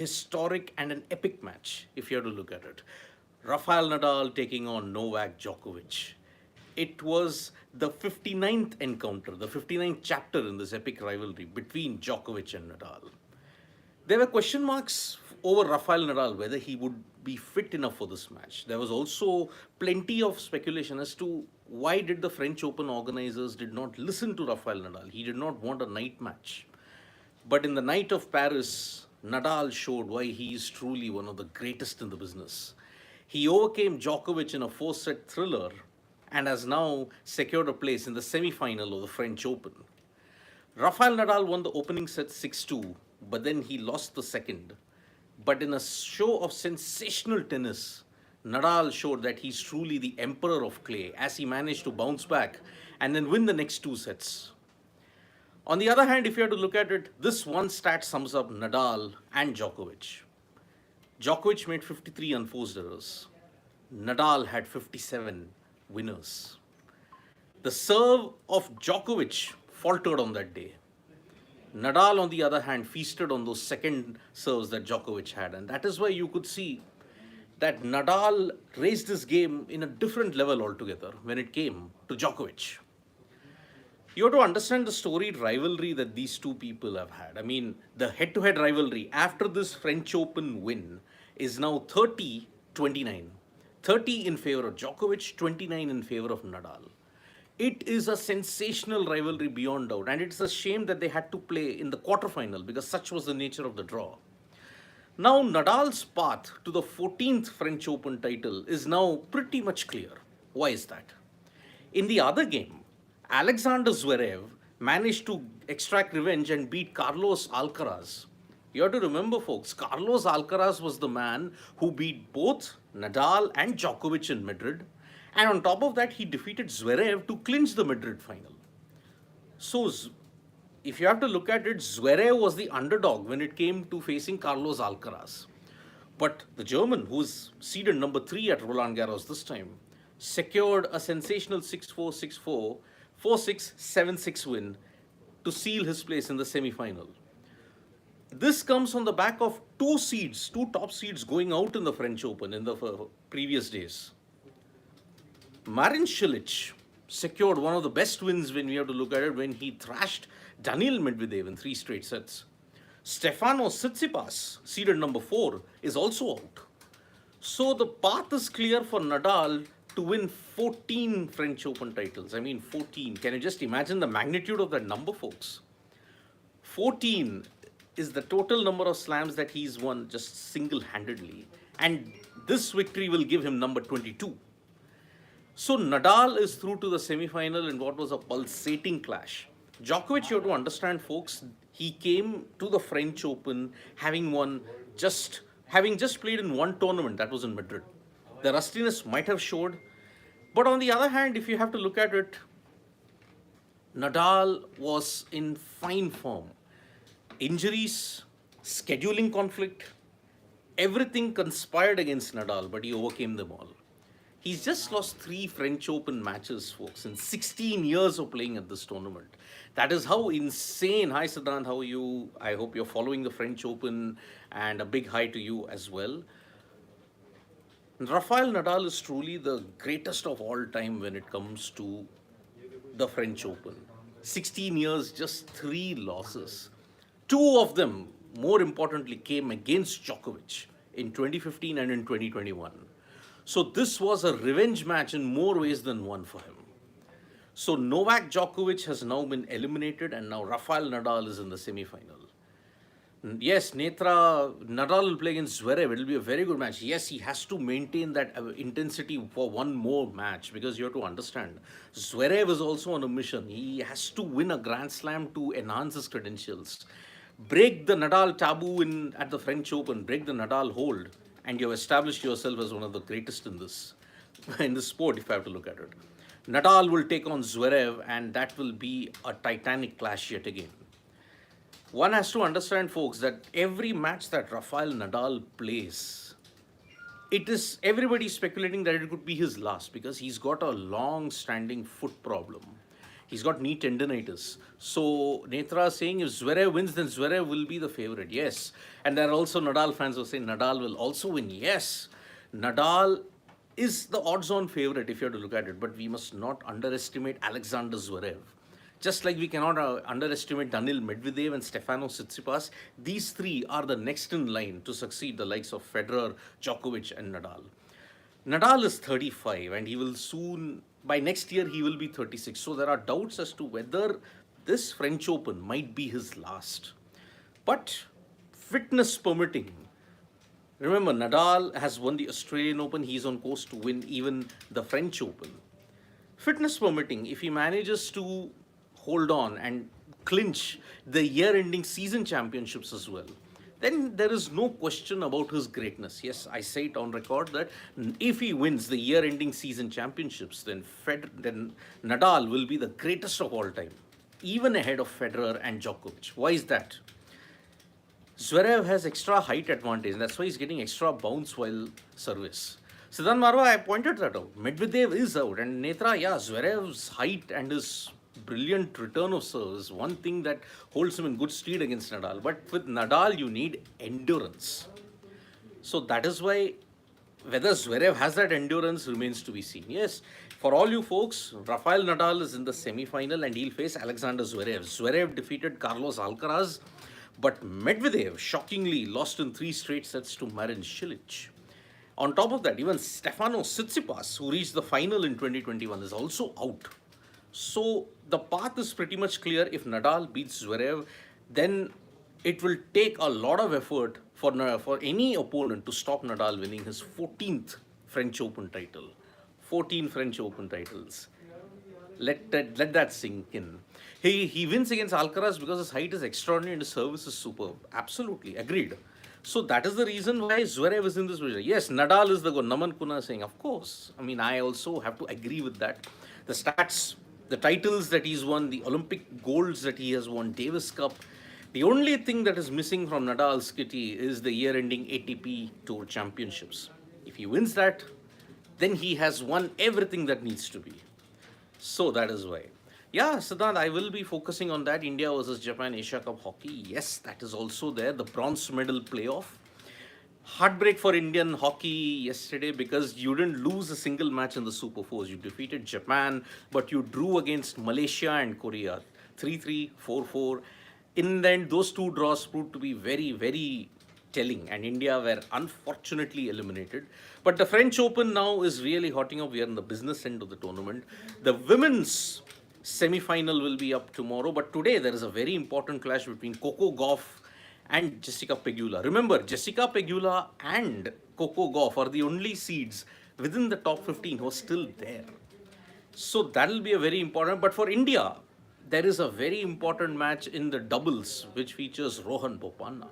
historic and an epic match, if you have to look at it. Rafael Nadal taking on Novak Djokovic. It was the 59th encounter, the 59th chapter in this epic rivalry between Djokovic and Nadal. There were question marks over Rafael Nadal whether he would be fit enough for this match. There was also plenty of speculation as to why did the French Open organizers did not listen to Rafael Nadal. He did not want a night match. But in the night of Paris, Nadal showed why he is truly one of the greatest in the business. He overcame Djokovic in a four-set thriller and has now secured a place in the semi-final of the French Open. Rafael Nadal won the opening set 6-2, but then he lost the second. But in a show of sensational tennis, Nadal showed that he's truly the emperor of clay as he managed to bounce back and then win the next two sets. On the other hand, if you have to look at it, this one stat sums up Nadal and Djokovic. Djokovic made 53 unforced errors. Nadal had 57 winners. The serve of Djokovic faltered on that day. Nadal, on the other hand, feasted on those second serves that Djokovic had. And that is why you could see that Nadal raised his game in a different level altogether when it came to Djokovic. You have to understand the storied rivalry that these two people have had. I mean, the head to head rivalry after this French Open win is now 30-29. 30 in favor of Djokovic, 29 in favor of Nadal. It is a sensational rivalry beyond doubt, and it's a shame that they had to play in the quarterfinal because such was the nature of the draw. Now, Nadal's path to the 14th French Open title is now pretty much clear. Why is that? In the other game, Alexander Zverev managed to extract revenge and beat Carlos Alcaraz. You have to remember, folks, Carlos Alcaraz was the man who beat both Nadal and Djokovic in Madrid. And on top of that, he defeated Zverev to clinch the Madrid final. So, if you have to look at it, Zverev was the underdog when it came to facing Carlos Alcaraz. But the German, who is seeded number 3 at Roland Garros this time, secured a sensational 6-4, 6-4, 4-6, 7-6 win to seal his place in the semi-final. This comes on the back of two top seeds going out in the French Open in the previous days. Marin Cilic secured one of the best wins when we have to look at it when he thrashed Daniil Medvedev in 3 straight sets. Stefanos Tsitsipas, seeded number 4, is also out. So the path is clear for Nadal to win 14 French Open titles. I mean, 14. Can you just imagine the magnitude of that number, folks? 14 is the total number of slams that he's won just single-handedly. And this victory will give him number 22. So Nadal is through to the semi-final in what was a pulsating clash. Djokovic, you have to understand, folks, he came to the French Open having just played in one tournament, that was in Madrid. The rustiness might have showed. But on the other hand, if you have to look at it, Nadal was in fine form. Injuries, scheduling conflict, everything conspired against Nadal, but he overcame them all. He's just lost 3 French Open matches, folks, in 16 years of playing at this tournament. That is how insane. Hi, Siddhant, how are you? I hope you're following the French Open, and a big hi to you as well. Rafael Nadal is truly the greatest of all time when it comes to the French Open. 16 years, just 3 losses. 2 of them, more importantly, came against Djokovic in 2015 and in 2021. So this was a revenge match in more ways than one for him. So Novak Djokovic has now been eliminated, and now Rafael Nadal is in the semi-final. Yes, Netra, Nadal will play against Zverev. It will be a very good match. Yes, he has to maintain that intensity for one more match because you have to understand, Zverev is also on a mission. He has to win a Grand Slam to enhance his credentials. Break the Nadal taboo at the French Open, break the Nadal hold, and you have established yourself as one of the greatest in this sport, if I have to look at it. Nadal will take on Zverev, and that will be a titanic clash yet again. One has to understand, folks, that every match that Rafael Nadal plays, everybody speculating that it could be his last because he's got a long-standing foot problem. He's got knee tendonitis. So Netra is saying if Zverev wins, then Zverev will be the favorite. Yes. And there are also Nadal fans who say Nadal will also win. Yes. Nadal is the odds-on favorite if you have to look at it. But we must not underestimate Alexander Zverev. Just like we cannot underestimate Daniil Medvedev and Stefanos Tsitsipas, these three are the next in line to succeed the likes of Federer, Djokovic, and Nadal. Nadal is 35 and he will soon, by next year, he will be 36. So there are doubts as to whether this French Open might be his last. But fitness permitting, remember, Nadal has won the Australian Open. He's on course to win even the French Open. Fitness permitting, if he manages to hold on and clinch the year ending season championships as well, then there is no question about his greatness. Yes, I say it on record that if he wins the year ending season championships, then Nadal will be the greatest of all time, even ahead of Federer and Djokovic. Why is that? Zverev has extra height advantage, and that's why he's getting extra bounce while service. Siddhan Marwa, I pointed that out. Medvedev is out, and Netra, yeah, Zverev's height and his brilliant return of serve is one thing that holds him in good stead against Nadal. But with Nadal, you need endurance. So that is why whether Zverev has that endurance remains to be seen. Yes, for all you folks, Rafael Nadal is in the semi-final and he'll face Alexander Zverev. Zverev defeated Carlos Alcaraz, but Medvedev shockingly lost in 3 straight sets to Marin Cilic. On top of that, even Stefanos Tsitsipas, who reached the final in 2021, is also out. So the path is pretty much clear. If Nadal beats Zverev, then it will take a lot of effort for any opponent to stop Nadal winning his 14th French Open title. 14 French Open titles. Let that sink in. He wins against Alcaraz because his height is extraordinary and his service is superb. Absolutely, agreed. So that is the reason why Zverev is in this position. Yes, Nadal is the goal. Naman Kuna saying, of course. I mean, I also have to agree with that. The stats, the titles that he's won, the Olympic golds that he has won, Davis Cup. The only thing that is missing from Nadal's kitty is the year-ending ATP Tour Championships. If he wins that, then he has won everything that needs to be. So that is why. Yeah, Siddhant, I will be focusing on that. India versus Japan Asia Cup hockey. Yes, that is also there. The bronze medal playoff. Heartbreak for Indian hockey yesterday because you didn't lose a single match in the Super Fours. You defeated Japan, but you drew against Malaysia and Korea. 3-3, 4-4. In the end, those 2 draws proved to be very, very telling, and India were unfortunately eliminated. But the French Open now is really hotting up. We are in the business end of the tournament. The women's semi-final will be up tomorrow, but today there is a very important clash between Coco Gauff and Jessica Pegula. Remember, Jessica Pegula and Coco Gauff are the only seeds within the top 15 who are still there. So that will be a very important. But for India, there is a very important match in the doubles, which features Rohan Bopanna.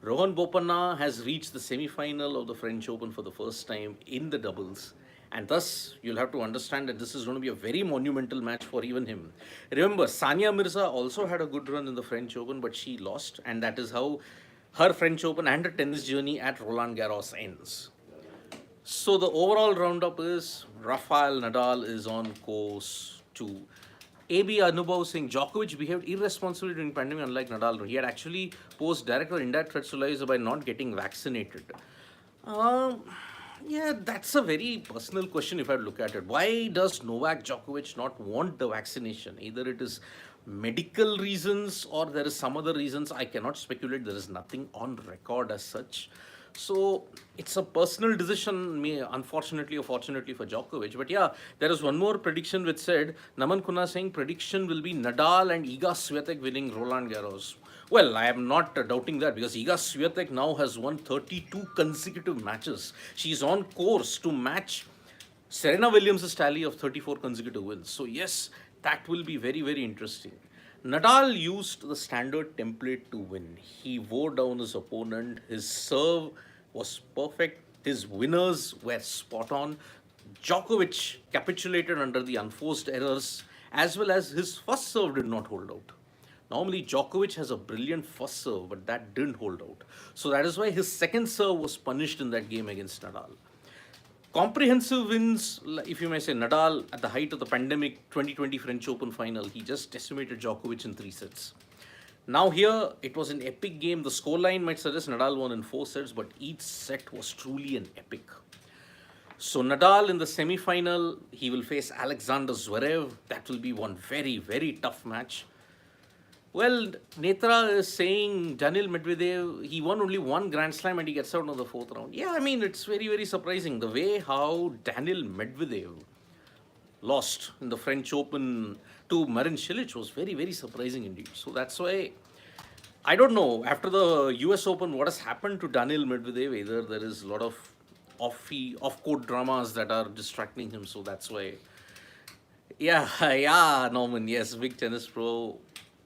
Rohan Bopanna has reached the semi-final of the French Open for the first time in the doubles. And thus, you'll have to understand that this is going to be a very monumental match for even him. Remember, Sania Mirza also had a good run in the French Open, but she lost. And that is how her French Open and her tennis journey at Roland Garros ends. So the overall roundup is Rafael Nadal is on course to AB Anubhav saying Djokovic behaved irresponsibly during pandemic unlike Nadal. He had actually posed direct or indirect threats to lives by not getting vaccinated. Yeah, that's a very personal question if I look at it. Why does Novak Djokovic not want the vaccination? Either it is medical reasons or there is some other reasons. I cannot speculate. There is nothing on record as such. So it's a personal decision, unfortunately or fortunately for Djokovic. But yeah, there is one more prediction which said, Naman Kuna saying prediction will be Nadal and Iga Swiatek winning Roland Garros. Well, I am not doubting that because Iga Swiatek now has won 32 consecutive matches. She's on course to match Serena Williams' tally of 34 consecutive wins. So yes, that will be very, very interesting. Nadal used the standard template to win. He wore down his opponent. His serve was perfect. His winners were spot on. Djokovic capitulated under the unforced errors as well as his first serve did not hold out. Normally, Djokovic has a brilliant first serve, but that didn't hold out. So that is why his second serve was punished in that game against Nadal. Comprehensive wins, if you may say. Nadal, at the height of the pandemic 2020 French Open final, he just decimated Djokovic in 3 sets. Now here, it was an epic game. The scoreline might suggest Nadal won in 4 sets, but each set was truly an epic. So Nadal in the semi-final, he will face Alexander Zverev. That will be one very, very tough match. Well, Netra is saying Daniil Medvedev, he won only one Grand Slam and he gets out in the fourth round. Yeah, I mean, it's very, very surprising. The way how Daniil Medvedev lost in the French Open to Marin Cilic was very, very surprising indeed. So that's why, I don't know, after the US Open, what has happened to Daniil Medvedev? Either there is a lot of off-court dramas that are distracting him. So that's why, yeah, yeah, Norman, yes, big tennis pro.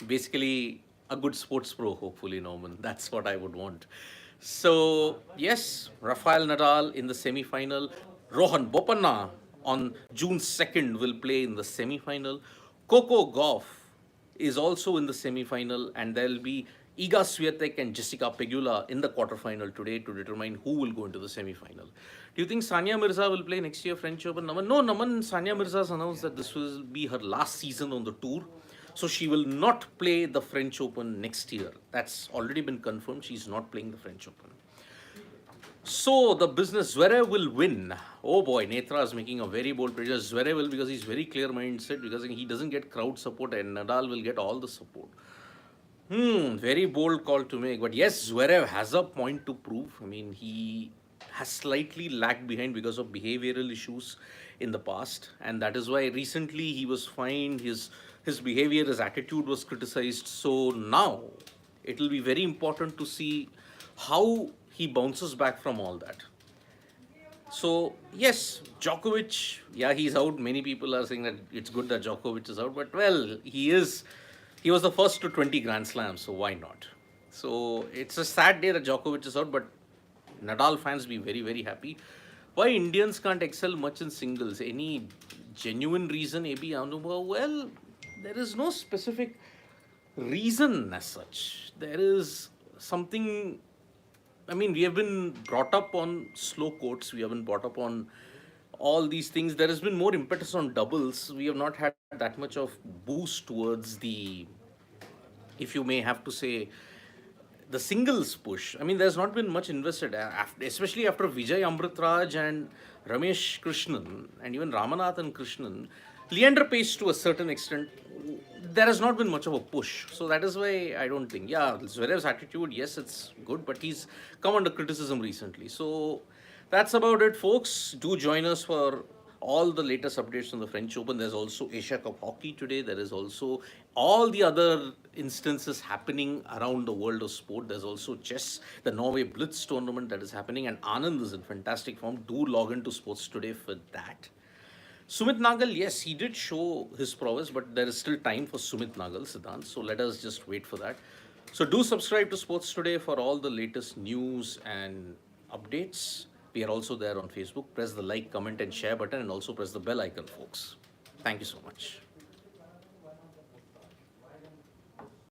Basically, a good sports pro, hopefully, Norman. That's what I would want. So, yes, Rafael Nadal in the semi final. Rohan Bopanna on June 2nd will play in the semi final. Coco Gauff is also in the semi final, and there will be Iga Swiatek and Jessica Pegula in the quarterfinal today to determine who will go into the semi final. Do you think Sania Mirza will play next year French Open? Naman? No, Naman, Sania Mirza has announced that this will be her last season on the tour. So she will not play the French Open next year. That's already been confirmed. She's not playing the French Open. So the business, Zverev will win. Oh boy, Netra is making a very bold prediction. Zverev will, because he's very clear mindset, because he doesn't get crowd support and Nadal will get all the support. Very bold call to make. But yes, Zverev has a point to prove. I mean, he has slightly lagged behind because of behavioral issues in the past. And that is why recently he was fined. His behavior, his attitude was criticized. So now it will be very important to see how he bounces back from all that. So, yes, Djokovic, yeah, he's out. Many people are saying that it's good that Djokovic is out. But, well, he was the first to 20 Grand Slams, so why not? So, it's a sad day that Djokovic is out, but Nadal fans be very, very happy. Why Indians can't excel much in singles? Any genuine reason, AB Anubhav? Well, there is no specific reason as such. There is something. I mean, we have been brought up on slow courts. We have been brought up on all these things. There has been more impetus on doubles. We have not had that much of boost towards the, if you may have to say, the singles push. I mean, there's not been much invested, especially after Vijay Amritraj and Ramesh Krishnan and even Ramanathan Krishnan. Leander Pace, to a certain extent, there has not been much of a push. So that is why I don't think. Yeah, Zverev's attitude, yes, it's good, but he's come under criticism recently. So that's about it, folks. Do join us for all the latest updates on the French Open. There's also Asia Cup hockey today. There is also all the other instances happening around the world of sport. There's also chess, the Norway Blitz tournament that is happening, and Anand is in fantastic form. Do log into Sports Today for that. Sumit Nagal, yes, he did show his prowess, but there is still time for Sumit Nagal, Siddhant. So let us just wait for that. So do subscribe to Sports Today for all the latest news and updates. We are also there on Facebook. Press the like, comment, and share button, and also press the bell icon, folks. Thank you so much.